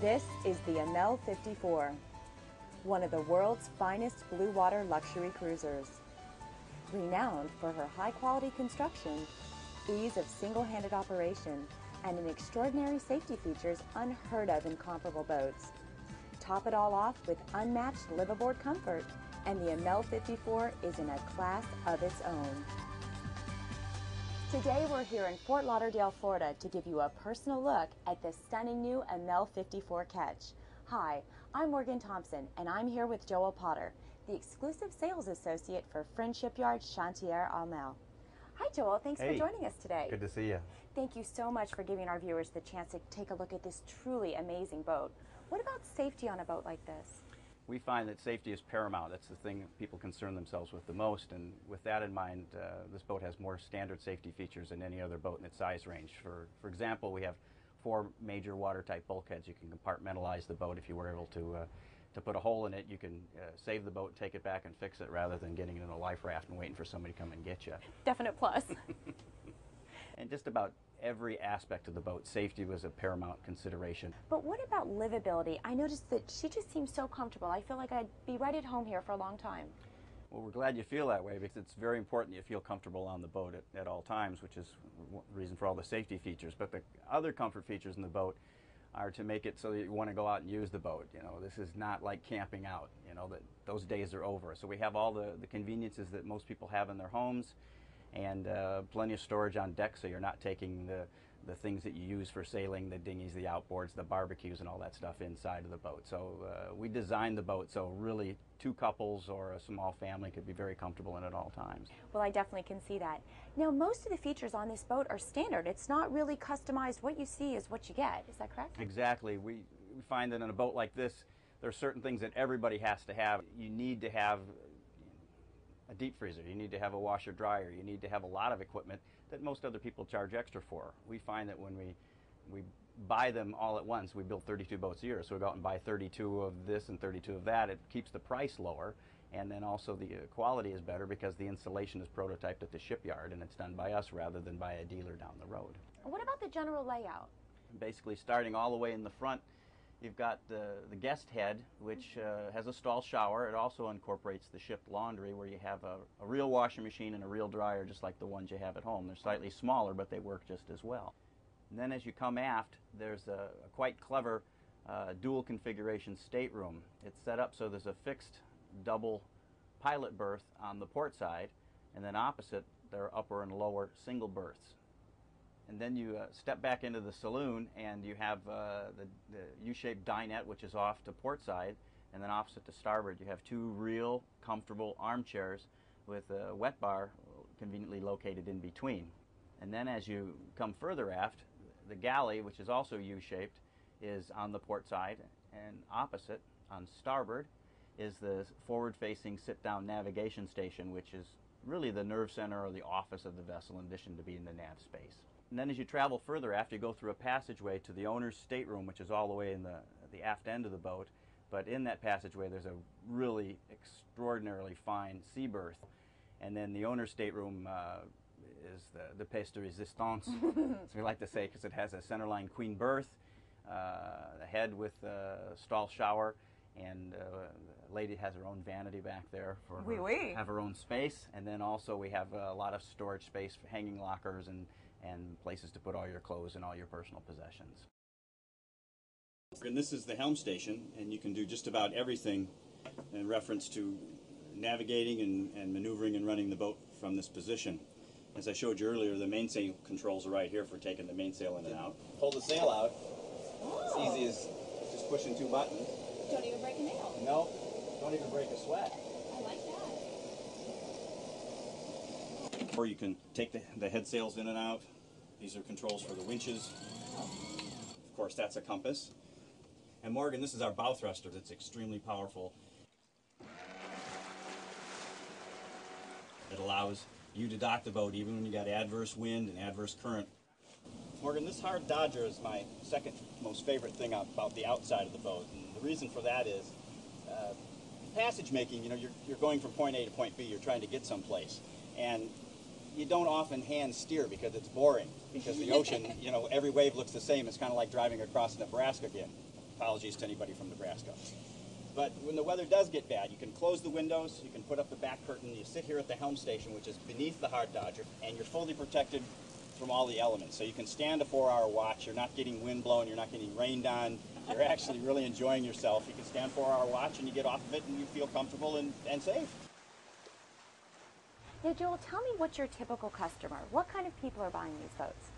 This is the Amel 54, one of the world's finest blue water luxury cruisers. Renowned for her high-quality construction, ease of single-handed operation, and an extraordinary safety features unheard of in comparable boats. Top it all off with unmatched live-aboard comfort, and the Amel 54 is in a class of its own. Today we're here in Fort Lauderdale, Florida to give you a personal look at the stunning new Amel 54 Ketch. Hi, I'm Morgan Thompson, and I'm here with Joel Potter, the exclusive sales associate for Friend Shipyard Chantier Amel. Hi Joel, thanks for joining us today. Good to see you. Thank you so much for giving our viewers the chance to take a look at this truly amazing boat. What about safety on a boat like this? We find that safety is paramount. That's the thing that people concern themselves with the most, and with that in mind, this boat has more standard safety features than any other boat in its size range. For example, we have 4 major watertight bulkheads. You can compartmentalize the boat. If you were able to put a hole in it, you can save the boat, take it back and fix it, rather than getting in a life raft and waiting for somebody to come and get you. Definite plus. And just about every aspect of the boat, safety was a paramount consideration. But what about livability? I noticed that she just seems so comfortable. I feel like I'd be right at home here for a long time. Well, we're glad you feel that way, because it's very important that you feel comfortable on the boat at all times, which is the reason for all the safety features. But the other comfort features in the boat are to make it so that you want to go out and use the boat. You know, this is not like camping out. You know, that those days are over. So we have all the conveniences that most people have in their homes, and plenty of storage on deck, so you're not taking the things that you use for sailing, the dinghies, the outboards, the barbecues, and all that stuff inside of the boat. So we designed the boat so really 2 couples or a small family could be very comfortable in at all times. Well, I definitely can see that. Now, most of the features on this boat are standard. It's not really customized. What you see is what you get. Is that correct? Exactly. We find that in a boat like this, there are certain things that everybody has to have. You need to have a deep freezer, you need to have a washer dryer, you need to have a lot of equipment that most other people charge extra for. We find that when we buy them all at once, we build 32 boats a year, so we go out and buy 32 of this and 32 of that. It keeps the price lower, and then also the quality is better because the installation is prototyped at the shipyard and it's done by us rather than by a dealer down the road. What about the general layout? Basically, starting all the way in the front, you've got the guest head, which has a stall shower. It also incorporates the ship laundry, where you have a real washing machine and a real dryer, just like the ones you have at home. They're slightly smaller, but they work just as well. And then as you come aft, there's a quite clever dual configuration stateroom. It's set up so there's a fixed double pilot berth on the port side, and then opposite there are upper and lower single berths. And then you step back into the saloon, and you have the U-shaped dinette, which is off to port side, and then opposite to starboard you have 2 real comfortable armchairs with a wet bar conveniently located in between. And then as you come further aft, the galley, which is also U-shaped, is on the port side, and opposite on starboard is the forward-facing sit-down navigation station, which is really the nerve center or the office of the vessel, in addition to being the nav space. And then as you travel further aft, you go through a passageway to the owner's stateroom, which is all the way in the aft end of the boat. But in that passageway there's a really extraordinarily fine sea berth. And then the owner's stateroom is the pièce de résistance, as we like to say, because it has a centerline queen berth, the head with a stall shower, and the lady has her own vanity back there for have her own space. And then also we have a lot of storage space for hanging lockers and places to put all your clothes and all your personal possessions. And this is the helm station, and you can do just about everything in reference to navigating and maneuvering and running the boat from this position. As I showed you earlier, the mainsail controls are right here for taking the mainsail in and out. Pull the sail out. It's easy as just pushing 2 buttons. Don't even break a nail. No, don't even break a sweat. I like that. Or you can take the head sails in and out. These are controls for the winches. Of course, that's a compass. And Morgan, this is our bow thruster that's extremely powerful. It allows you to dock the boat even when you got adverse wind and adverse current. Morgan, this hard dodger is my second most favorite thing about the outside of the boat. And the reason for that is passage making, you know, you're going from point A to point B, you're trying to get someplace. And you don't often hand steer because it's boring, because the ocean, you know, every wave looks the same. It's kind of like driving across Nebraska again. Apologies to anybody from Nebraska. But when the weather does get bad, you can close the windows, you can put up the back curtain, you sit here at the helm station, which is beneath the Heart Dodger, and you're fully protected from all the elements. So you can stand a 4-hour watch, you're not getting wind blown, you're not getting rained on, you're actually really enjoying yourself. You can stand 4-hour watch and you get off of it and you feel comfortable and safe. Now, Joel, tell me what's your typical customer? What kind of people are buying these boats?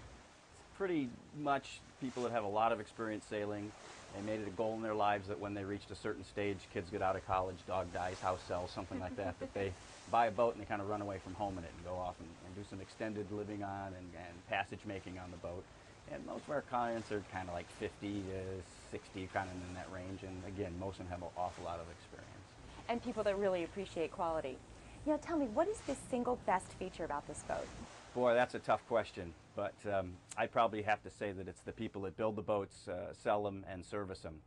Pretty much people that have a lot of experience sailing. They made it a goal in their lives that when they reached a certain stage, kids get out of college, dog dies, house sells, something like that, that they buy a boat and they kind of run away from home in it and go off and do some extended living on and passage making on the boat. And most of our clients are kind of like 50 to 60, kind of in that range. And again, most of them have an awful lot of experience. And people that really appreciate quality. You know, tell me, what is the single best feature about this boat? Boy, that's a tough question, but I'd probably have to say that it's the people that build the boats, sell them, and service them.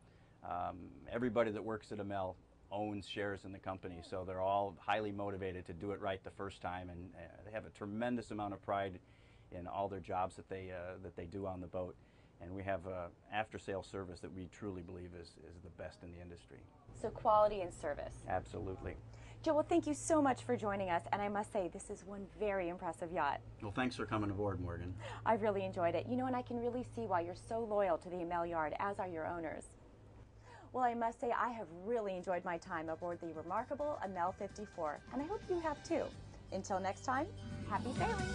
Everybody that works at Amel owns shares in the company, so they're all highly motivated to do it right the first time, and they have a tremendous amount of pride in all their jobs that they do on the boat. And we have after-sale service that we truly believe is the best in the industry. So quality and service. Absolutely. Joel, thank you so much for joining us, and I must say, this is one very impressive yacht. Well, thanks for coming aboard, Morgan. I've really enjoyed it. You know, and I can really see why you're so loyal to the Amel yard, as are your owners. Well, I must say, I have really enjoyed my time aboard the remarkable Amel 54, and I hope you have too. Until next time, happy sailing!